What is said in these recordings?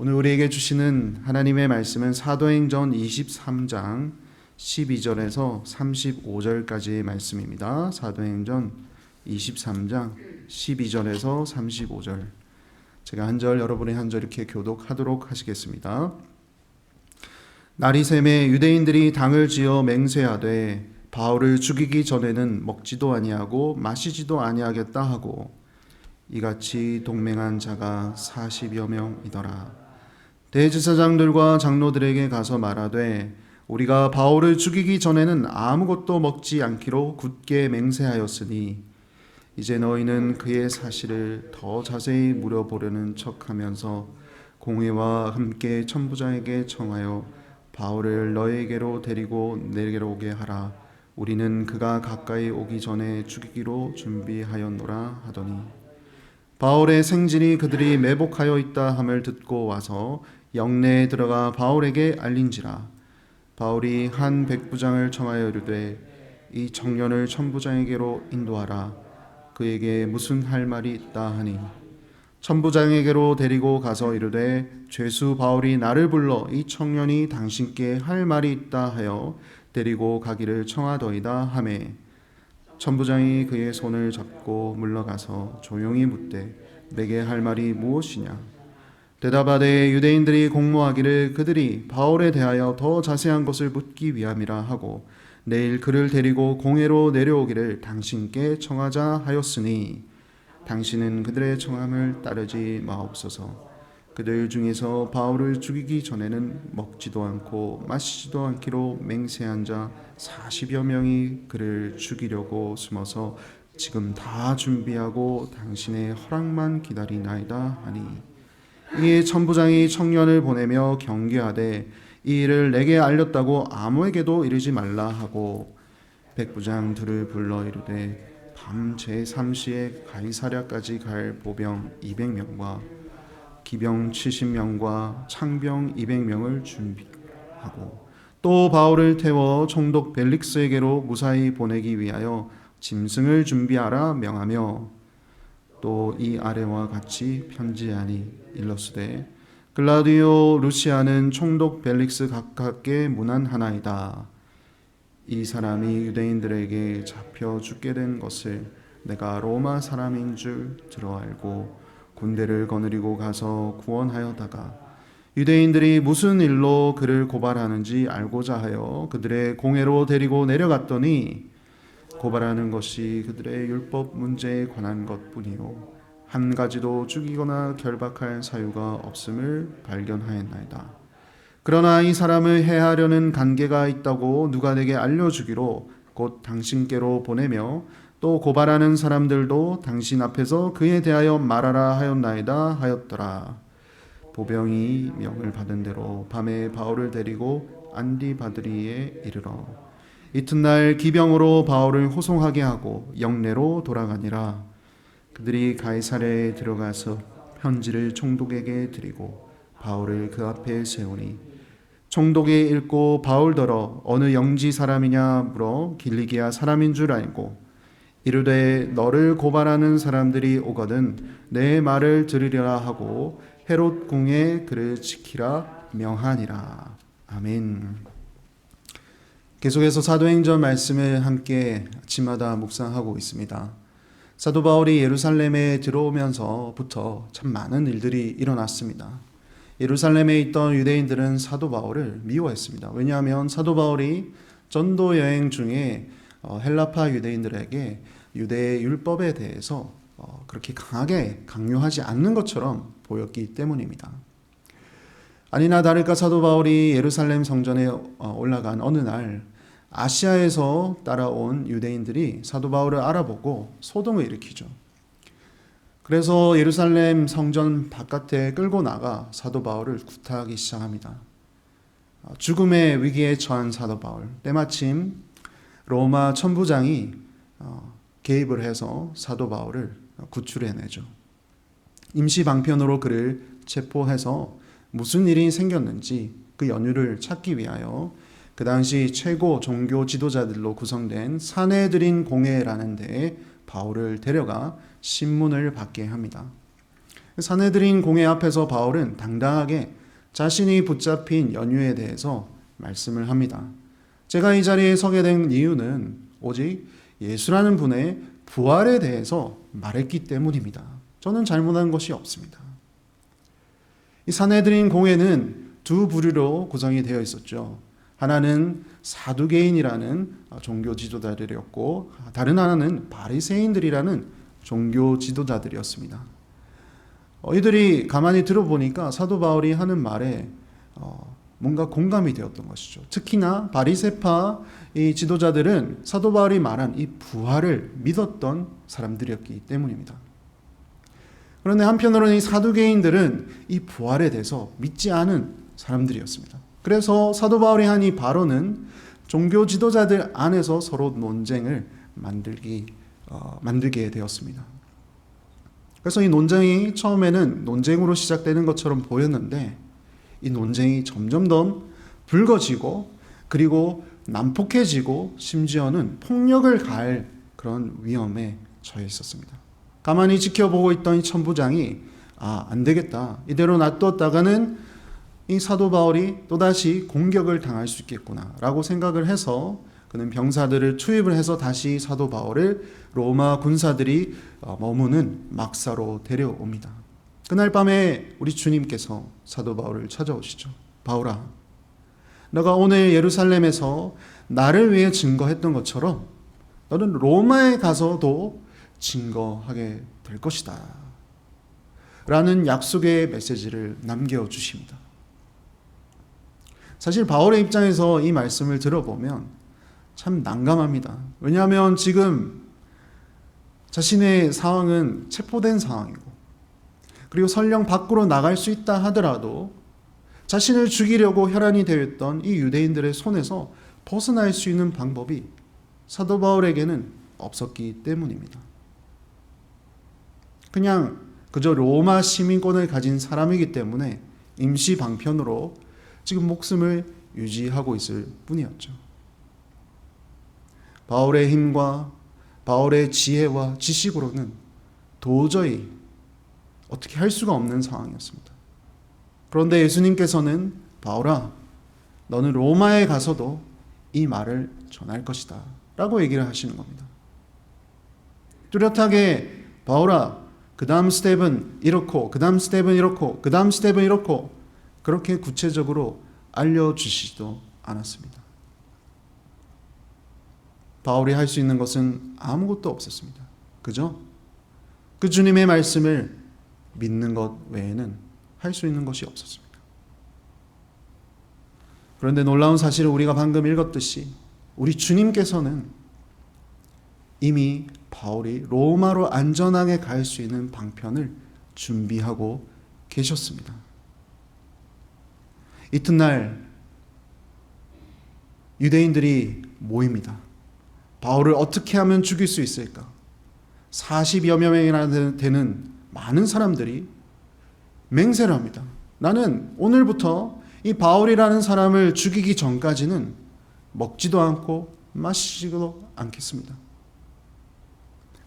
오늘 우리에게 주시는 하나님의 말씀은 사도행전 23장 12절에서 35절까지의 말씀입니다. 사도행전 23장 12절에서 35절. 제가 한 절, 여러분이 한 절 이렇게 교독하도록 하시겠습니다. 날이 새매 유대인들이 당을 지어 맹세하되 바울을 죽이기 전에는 먹지도 아니하고 마시지도 아니하겠다 하고 이같이 동맹한 자가 40여 명이더라. 대제사장들과 장로들에게 가서 말하되 우리가 바울을 죽이기 전에는 아무것도 먹지 않기로 굳게 맹세하였으니 이제 너희는 그의 사실을 더 자세히 물어보려는 척하면서 공회와 함께 천부장에게 청하여 바울을 너희에게로 데리고 내려오게 하라. 우리는 그가 가까이 오기 전에 죽이기로 준비하였노라 하더니 바울의 생진이 그들이 매복하여 있다 함을 듣고 와서 영내에 들어가 바울에게 알린지라. 바울이 한 백부장을 청하여 이르되 이 청년을 천부장에게로 인도하라. 그에게 무슨 할 말이 있다 하니 천부장에게로 데리고 가서 이르되 죄수 바울이 나를 불러 이 청년이 당신께 할 말이 있다 하여 데리고 가기를 청하더이다 하매 천부장이 그의 손을 잡고 물러가서 조용히 묻되 내게 할 말이 무엇이냐. 대답하되 유대인들이 공모하기를 그들이 바울에 대하여 더 자세한 것을 묻기 위함이라 하고 내일 그를 데리고 공회로 내려오기를 당신께 청하자 하였으니 당신은 그들의 청함을 따르지 마옵소서. 그들 중에서 바울을 죽이기 전에는 먹지도 않고 마시지도 않기로 맹세한 자 40여 명이 그를 죽이려고 숨어서 지금 다 준비하고 당신의 허락만 기다리나이다 하니 이에 천부장이 청년을 보내며 경계하되 이 일을 내게 알렸다고 아무에게도 이르지 말라 하고 백부장 둘을 불러 이르되 밤 제3시에 가이사랴까지 갈 보병 200명과 기병 70명과 창병 200명을 준비하고 또 바울을 태워 총독 벨릭스에게로 무사히 보내기 위하여 짐승을 준비하라 명하며 또 이 아래와 같이 편지하니 일러스되 글라디오 루시아는 총독 벨릭스 가깝게 문안하나이다. 이 사람이 유대인들에게 잡혀 죽게 된 것을 내가 로마 사람인 줄 들어 알고 군대를 거느리고 가서 구원하여다가 유대인들이 무슨 일로 그를 고발하는지 알고자 하여 그들의 공회로 데리고 내려갔더니 고발하는 것이 그들의 율법 문제에 관한 것뿐이요 한 가지도 죽이거나 결박할 사유가 없음을 발견하였나이다. 그러나 이 사람을 해하려는 관계가 있다고 누가 내게 알려주기로 곧 당신께로 보내며 또 고발하는 사람들도 당신 앞에서 그에 대하여 말하라 하였나이다 하였더라. 보병이 명을 받은 대로 밤에 바울을 데리고 안디바드리에 이르러 이튿날 기병으로 바울을 호송하게 하고 영내로 돌아가니라. 그들이 가이사랴에 들어가서 편지를 총독에게 드리고 바울을 그 앞에 세우니 총독이 읽고 바울더러 어느 영지 사람이냐 물어 길리기아 사람인 줄 알고 이르되 너를 고발하는 사람들이 오거든 내 말을 들으리라 하고 헤롯 궁에 그를 지키라 명하니라. 아멘. 계속해서 사도행전 말씀을 함께 아침마다 묵상하고 있습니다. 사도 바울이 예루살렘에 들어오면서부터 참 많은 일들이 일어났습니다. 예루살렘에 있던 유대인들은 사도 바울을 미워했습니다. 왜냐하면 사도 바울이 전도 여행 중에 헬라파 유대인들에게 유대의 율법에 대해서 그렇게 강하게 강요하지 않는 것처럼 보였기 때문입니다. 아니나 다를까 사도 바울이 예루살렘 성전에 올라간 어느 날 아시아에서 따라온 유대인들이 사도 바울을 알아보고 소동을 일으키죠. 그래서 예루살렘 성전 바깥에 끌고 나가 사도 바울을 구타하기 시작합니다. 죽음의 위기에 처한 사도 바울, 때마침 로마 천부장이 개입을 해서 사도 바울을 구출해내죠. 임시 방편으로 그를 체포해서 무슨 일이 생겼는지 그 연유를 찾기 위하여 그 당시 최고 종교 지도자들로 구성된 사내드린 공회라는 데에 바울을 데려가 신문을 받게 합니다. 산헤드린 공회 앞에서 바울은 당당하게 자신이 붙잡힌 연유에 대해서 말씀을 합니다. 제가 이 자리에 서게 된 이유는 오직 예수라는 분의 부활에 대해서 말했기 때문입니다. 저는 잘못한 것이 없습니다. 이 산헤드린 공회는 두 부류로 구성이 되어 있었죠. 하나는 사두개인이라는 종교 지도자들이었고 다른 하나는 바리새인들이라는 종교 지도자들이었습니다. 이들이 가만히 들어보니까 사도 바울이 하는 말에 뭔가 공감이 되었던 것이죠. 특히나 바리새파 이 지도자들은 사도 바울이 말한 이 부활을 믿었던 사람들이었기 때문입니다. 그런데 한편으로는 이 사두개인들은 이 부활에 대해서 믿지 않은 사람들이었습니다. 그래서 사도 바울이 한 이 발언은 종교 지도자들 안에서 서로 논쟁을 만들게 되었습니다. 그래서 이 논쟁이 처음에는 논쟁으로 시작되는 것처럼 보였는데 이 논쟁이 점점 더 불거지고 그리고 난폭해지고 심지어는 폭력을 가할 그런 위험에 처해 있었습니다. 가만히 지켜보고 있던 이 천부장이 안 되겠다. 이대로 놔뒀다가는 이 사도 바울이 또다시 공격을 당할 수 있겠구나 라고 생각을 해서 그는 병사들을 투입을 해서 다시 사도 바울을 로마 군사들이 머무는 막사로 데려옵니다. 그날 밤에 우리 주님께서 사도 바울을 찾아오시죠. 바울아, 너가 오늘 예루살렘에서 나를 위해 증거했던 것처럼 너는 로마에 가서도 증거하게 될 것이다 라는 약속의 메시지를 남겨주십니다. 사실 바울의 입장에서 이 말씀을 들어보면 참 난감합니다. 왜냐하면 지금 자신의 상황은 체포된 상황이고 그리고 설령 밖으로 나갈 수 있다 하더라도 자신을 죽이려고 혈안이 되었던 이 유대인들의 손에서 벗어날 수 있는 방법이 사도 바울에게는 없었기 때문입니다. 그냥 그저 로마 시민권을 가진 사람이기 때문에 임시 방편으로 지금 목숨을 유지하고 있을 뿐이었죠. 바울의 힘과 바울의 지혜와 지식으로는 도저히 어떻게 할 수가 없는 상황이었습니다. 그런데 예수님께서는 바울아, 너는 로마에 가서도 이 말을 전할 것이다 라고 얘기를 하시는 겁니다. 뚜렷하게 바울아, 그 다음 스텝은 이렇고 그 다음 스텝은 이렇고 그 다음 스텝은 이렇고 그렇게 구체적으로 알려주시지도 않았습니다. 바울이 할 수 있는 것은 아무것도 없었습니다. 그저 그 주님의 말씀을 믿는 것 외에는 할 수 있는 것이 없었습니다. 그런데 놀라운 사실은 우리가 방금 읽었듯이 우리 주님께서는 이미 바울이 로마로 안전하게 갈 수 있는 방편을 준비하고 계셨습니다. 이튿날 유대인들이 모입니다. 바울을 어떻게 하면 죽일 수 있을까? 40여 명이나 되는 많은 사람들이 맹세를 합니다. 나는 오늘부터 이 바울이라는 사람을 죽이기 전까지는 먹지도 않고 마시지도 않겠습니다.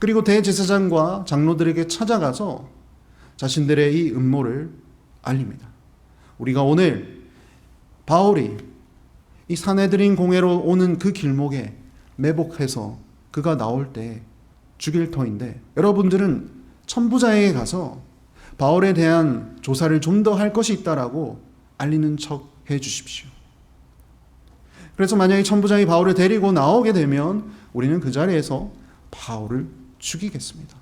그리고 대제사장과 장로들에게 찾아가서 자신들의 이 음모를 알립니다. 우리가 오늘 바울이 이 산헤드린 공회로 오는 그 길목에 매복해서 그가 나올 때 죽일 터인데 여러분들은 천부장에게 가서 바울에 대한 조사를 좀 더 할 것이 있다라고 알리는 척 해주십시오. 그래서 만약에 천부장이 바울을 데리고 나오게 되면 우리는 그 자리에서 바울을 죽이겠습니다.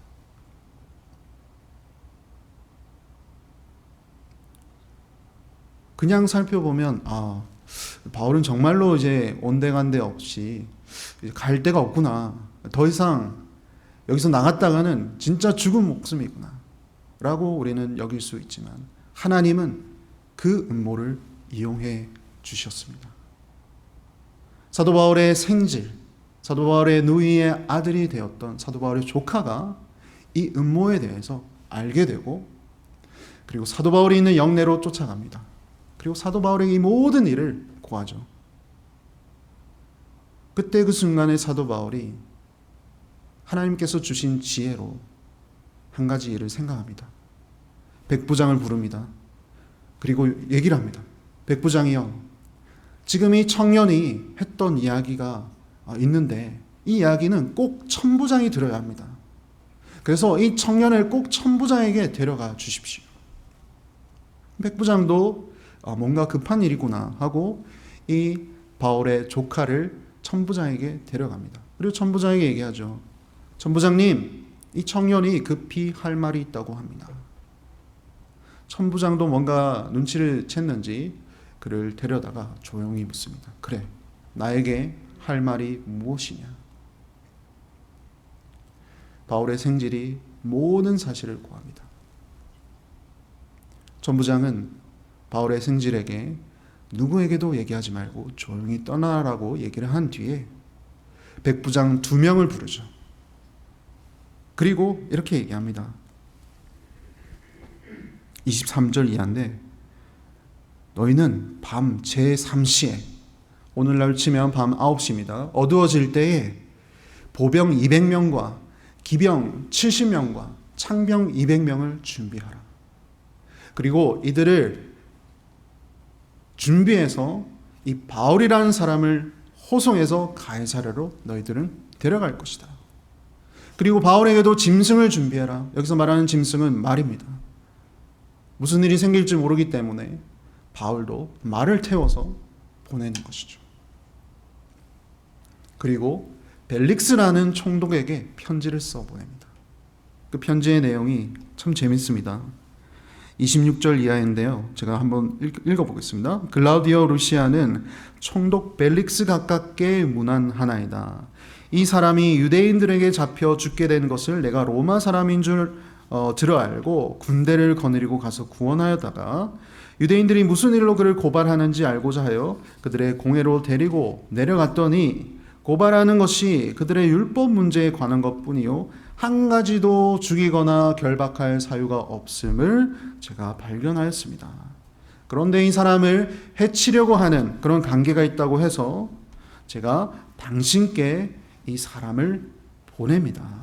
그냥 살펴보면 바울은 정말로 이제 온데간데 없이 갈 데가 없구나. 더 이상 여기서 나갔다가는 진짜 죽은 목숨이구나 라고 우리는 여길 수 있지만 하나님은 그 음모를 이용해 주셨습니다. 사도 바울의 생질, 사도 바울의 누이의 아들이 되었던 사도 바울의 조카가 이 음모에 대해서 알게 되고 그리고 사도 바울이 있는 영내로 쫓아갑니다. 그리고 사도 바울에게 이 모든 일을 고하죠. 그때 그 순간에 사도 바울이 하나님께서 주신 지혜로 한 가지 일을 생각합니다. 백부장을 부릅니다. 그리고 얘기를 합니다. 백부장이요, 지금 이 청년이 했던 이야기가 있는데 이 이야기는 꼭 천부장이 들어야 합니다. 그래서 이 청년을 꼭 천부장에게 데려가 주십시오. 백부장도 뭔가 급한 일이구나 하고 이 바울의 조카를 천부장에게 데려갑니다. 그리고 천부장에게 얘기하죠. 천부장님, 이 청년이 급히 할 말이 있다고 합니다. 천부장도 뭔가 눈치를 챘는지 그를 데려다가 조용히 묻습니다. 그래, 나에게 할 말이 무엇이냐? 바울의 생질이 모든 사실을 고합니다. 천부장은 바울의 생질에게 누구에게도 얘기하지 말고 조용히 떠나라고 얘기를 한 뒤에 백부장 2명을 부르죠. 그리고 이렇게 얘기합니다. 23절 이하인데, 너희는 밤 제3시에, 오늘날 치면 밤 9시입니다. 어두워질 때에 보병 200명과 기병 70명과 창병 200명을 준비하라. 그리고 이들을 준비해서 이 바울이라는 사람을 호송해서 가이사랴로 너희들은 데려갈 것이다. 그리고 바울에게도 짐승을 준비해라. 여기서 말하는 짐승은 말입니다. 무슨 일이 생길지 모르기 때문에 바울도 말을 태워서 보내는 것이죠. 그리고 벨릭스라는 총독에게 편지를 써보냅니다. 그 편지의 내용이 참 재밌습니다. 26절 이하인데요, 제가 한번 읽어보겠습니다. 글라우디오 루시아는 총독 벨릭스 가깝게 문안하나이다. 이 사람이 유대인들에게 잡혀 죽게 된 것을 내가 로마 사람인 줄 들어 알고 군대를 거느리고 가서 구원하였다가 유대인들이 무슨 일로 그를 고발하는지 알고자 하여 그들의 공회로 데리고 내려갔더니 고발하는 것이 그들의 율법 문제에 관한 것뿐이요 한 가지도 죽이거나 결박할 사유가 없음을 제가 발견하였습니다. 그런데 이 사람을 해치려고 하는 그런 관계가 있다고 해서 제가 당신께 이 사람을 보냅니다.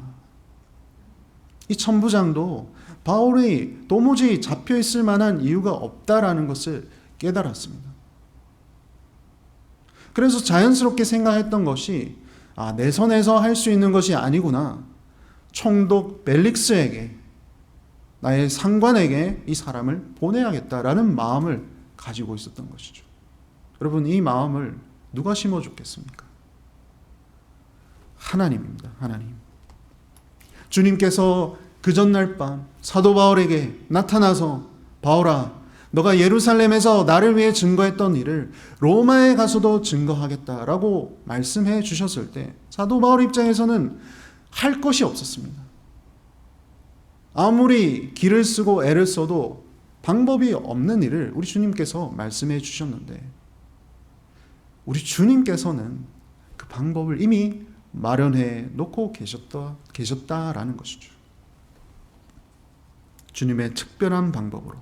이 천부장도 바울이 도무지 잡혀 있을 만한 이유가 없다라는 것을 깨달았습니다. 그래서 자연스럽게 생각했던 것이 내 선에서 할 수 있는 것이 아니구나. 총독 벨릭스에게, 나의 상관에게 이 사람을 보내야겠다라는 마음을 가지고 있었던 것이죠. 여러분, 이 마음을 누가 심어줬겠습니까? 하나님입니다. 하나님. 주님께서 그 전날 밤 사도 바울에게 나타나서 바울아, 너가 예루살렘에서 나를 위해 증거했던 일을 로마에 가서도 증거하겠다라고 말씀해 주셨을 때 사도 바울 입장에서는 할 것이 없었습니다. 아무리 길을 쓰고 애를 써도 방법이 없는 일을 우리 주님께서 말씀해 주셨는데 우리 주님께서는 그 방법을 이미 마련해 놓고 계셨다라는 것이죠. 주님의 특별한 방법으로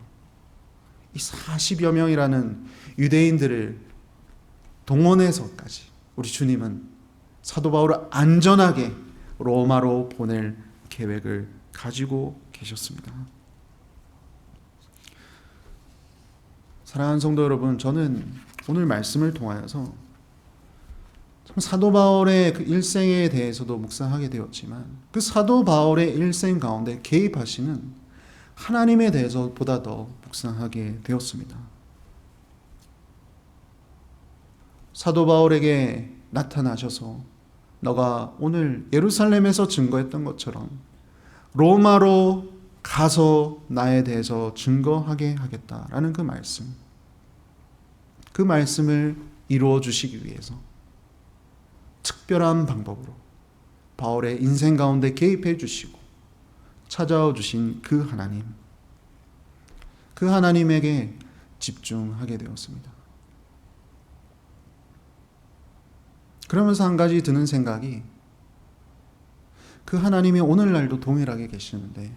이 40여 명이라는 유대인들을 동원해서까지 우리 주님은 사도 바울을 안전하게 로마로 보낼 계획을 가지고 계셨습니다. 사랑하는 성도 여러분, 저는 오늘 말씀을 통하여서 참 사도 바울의 그 일생에 대해서도 묵상하게 되었지만 그 사도 바울의 일생 가운데 개입하시는 하나님에 대해서 보다 더 묵상하게 되었습니다. 사도 바울에게 나타나셔서 너가 오늘 예루살렘에서 증거했던 것처럼 로마로 가서 나에 대해서 증거하게 하겠다라는 그 말씀을 이루어 주시기 위해서 특별한 방법으로 바울의 인생 가운데 개입해 주시고 찾아와 주신 그 하나님에게 집중하게 되었습니다. 그러면서 한 가지 드는 생각이, 그 하나님이 오늘날도 동일하게 계시는데,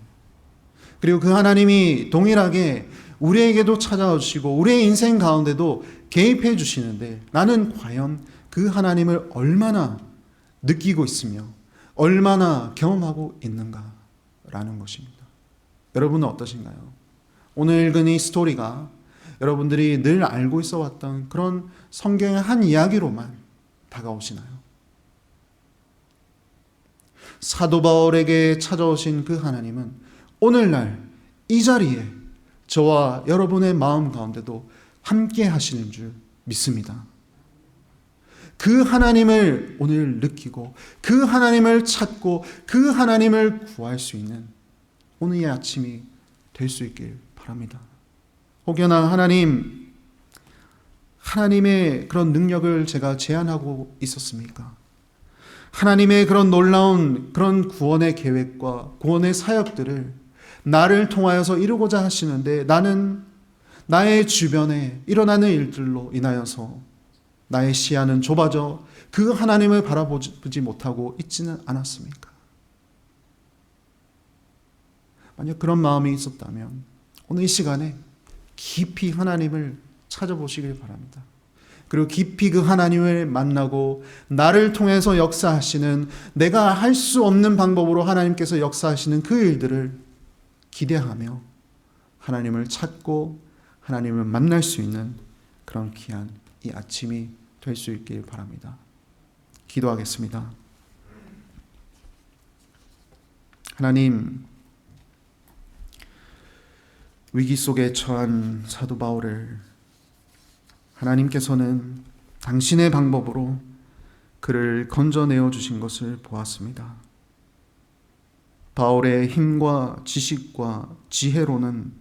그리고 그 하나님이 동일하게 우리에게도 찾아와 주시고 우리의 인생 가운데도 개입해 주시는데 나는 과연 그 하나님을 얼마나 느끼고 있으며 얼마나 경험하고 있는가라는 것입니다. 여러분은 어떠신가요? 오늘 읽은 이 스토리가 여러분들이 늘 알고 있어 왔던 그런 성경의 한 이야기로만 다가오시나요? 사도 바울에게 찾아오신 그 하나님은 오늘날 이 자리에 저와 여러분의 마음 가운데도 함께 하시는 줄 믿습니다. 그 하나님을 오늘 느끼고 그 하나님을 찾고 그 하나님을 구할 수 있는 오늘의 아침이 될 수 있길 바랍니다. 혹여나 하나님의 그런 능력을 제가 제한하고 있었습니까? 하나님의 그런 놀라운 그런 구원의 계획과 구원의 사역들을 나를 통하여서 이루고자 하시는데 나는 나의 주변에 일어나는 일들로 인하여서 나의 시야는 좁아져 그 하나님을 바라보지 못하고 있지는 않았습니까? 만약 그런 마음이 있었다면 오늘 이 시간에 깊이 하나님을 찾아보시길 바랍니다. 그리고 깊이 그 하나님을 만나고 나를 통해서 역사하시는, 내가 할 수 없는 방법으로 하나님께서 역사하시는 그 일들을 기대하며 하나님을 찾고 하나님을 만날 수 있는 그런 귀한 이 아침이 될 수 있길 바랍니다. 기도하겠습니다. 하나님, 위기 속에 처한 사도 바울을 하나님께서는 당신의 방법으로 그를 건져내어 주신 것을 보았습니다. 바울의 힘과 지식과 지혜로는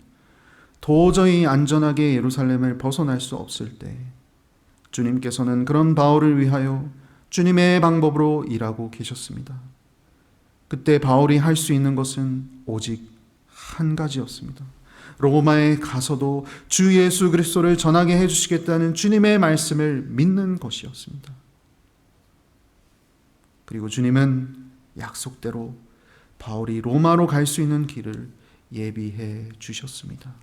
도저히 안전하게 예루살렘을 벗어날 수 없을 때 주님께서는 그런 바울을 위하여 주님의 방법으로 일하고 계셨습니다. 그때 바울이 할 수 있는 것은 오직 한 가지였습니다. 로마에 가서도 주 예수 그리스도를 전하게 해주시겠다는 주님의 말씀을 믿는 것이었습니다. 그리고 주님은 약속대로 바울이 로마로 갈 수 있는 길을 예비해 주셨습니다.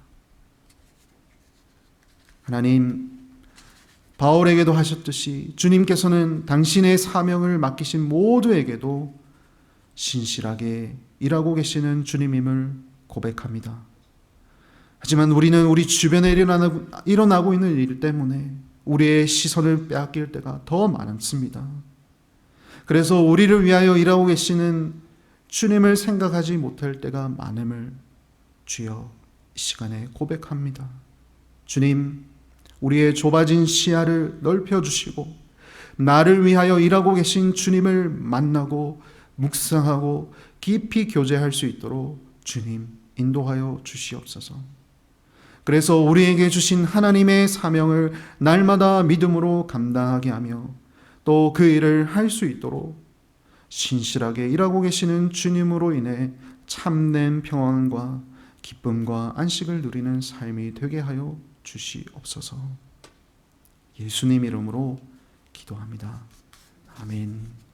하나님, 바울에게도 하셨듯이 주님께서는 당신의 사명을 맡기신 모두에게도 신실하게 일하고 계시는 주님임을 고백합니다. 하지만 우리는 우리 주변에 일어나고 있는 일 때문에 우리의 시선을 빼앗길 때가 더 많습니다. 그래서 우리를 위하여 일하고 계시는 주님을 생각하지 못할 때가 많음을 주여 이 시간에 고백합니다. 주님, 우리의 좁아진 시야를 넓혀주시고 나를 위하여 일하고 계신 주님을 만나고 묵상하고 깊이 교제할 수 있도록 주님 인도하여 주시옵소서. 그래서 우리에게 주신 하나님의 사명을 날마다 믿음으로 감당하게 하며 또 그 일을 할 수 있도록 신실하게 일하고 계시는 주님으로 인해 참된 평안과 기쁨과 안식을 누리는 삶이 되게 하여 주시옵소서. 예수님 이름으로 기도합니다. 아멘.